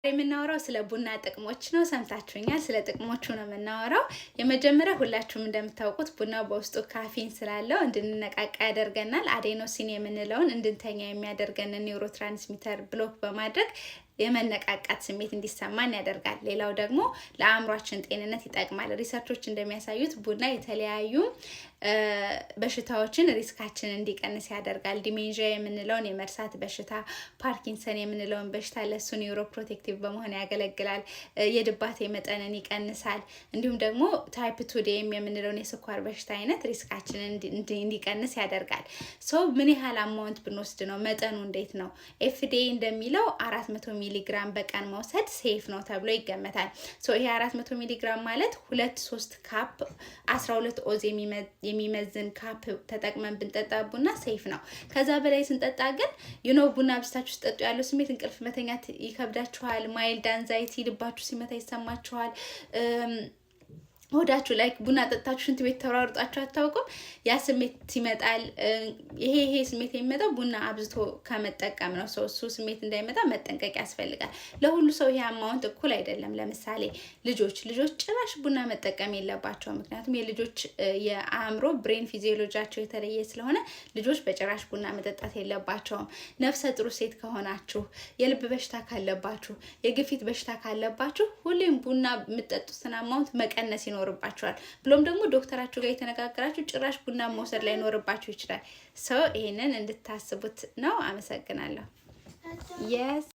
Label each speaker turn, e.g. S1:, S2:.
S1: የምናወራው ስለ ቡና ጥቅሞች ነው። ሰምታችሁኛል። ስለ ጥቅሞቹ ነው የምናወራው። የመጀመሪያ ሁላችሁም እንደምታውቁት ቡና በውስጡ ካፊን ስላለው እንድንነቃቃ ያደርገናል። አዴኖሲን የምንለውን እንድንተኛ የሚያደርገን ኒውሮትራንስሚተር ብሎክ በማድረግ የመነቃቃት ስሜት እንዲሰማን ያደርጋል። ሌላው ደግሞ ለአእምሯችን ጤንነት ይጠቅማል። ሪሰርቾች እንደሚያሳዩት ቡና የተለያዩ በሽታዎችን ሪስካችን እንዲቀንስ ያደርጋል። ዲሜንዥያ የምንለውን የመርሳት በሽታ፣ ፓርኪንሰን የምንለውን በሽታ ለሱ ኒውሮ ፕሮቴክቲቭ በመሆን ያገለግላል። የድባቴ መጠንን ይቀንሳል። እንዲሁም ደግሞ ታይፕ 2 ዲኤም የምንለውን የስኳር በሽታ አይነት ሪስካችን እንዲቀንስ ያደርጋል። ሶ ምን ያህል አማውንት ብንወስድ ነው? መጠኑ እንዴት ነው? ኤፍዲኤ እንደሚለው 400 ሚሊግራም በቀን መውሰድ ሴፍ ነው ተብሎ ይገመታል። ሶ ይሄ 400 ሚሊግራም ማለት 2-3 ካፕ 12 ኦዝ የሚመዝን ካፕ ተጠቅመን ብንጠጣ ቡና ሴፍ ነው። ከዛ በላይ ስንጠጣ ግን ቡና ብስታችሁ ስጠጡ ያለው ስሜት እንቅልፍ መተኛት ይከብዳችኋል። ማይልድ አንዛይቲ፣ ልባችሁ ሲመታ ይሰማችኋል። ሆዳችሁ ላይ ቡና ጠጣችሁ ሽንት ቤት ተሯሩጣችሁ አታውቁም? ያ ስሜት ይመጣል። ይሄ ስሜት የሚመጣው ቡና አብዝቶ ከመጠቀም ነው። እሱ ስሜት እንዳይመጣ መጠንቀቅ ያስፈልጋል። ለሁሉ ሰው ይሄ አማውንት እኩል አይደለም። ለምሳሌ ልጆች ጭራሽ ቡና መጠቀም የለባቸው። ምክንያቱም የልጆች የአእምሮ ብሬን ፊዚዮሎጂያቸው የተለየ ስለሆነ ልጆች በጭራሽ ቡና መጠጣት የለባቸውም። ነፍሰ ጥሩ ሴት ከሆናችሁ፣ የልብ በሽታ ካለባችሁ፣ የግፊት በሽታ ካለባችሁ ሁሌም ቡና የምትጠጡትን አማውንት መቀነስ ይኖርባችኋል። ብሎም ደግሞ ዶክተራችሁ ጋር የተነጋገራችሁ ጭራሽ ቡና መውሰድ ላይ ይኖርባችሁ ይችላል። ሰው ይሄንን እንድታስቡት ነው። አመሰግናለሁ።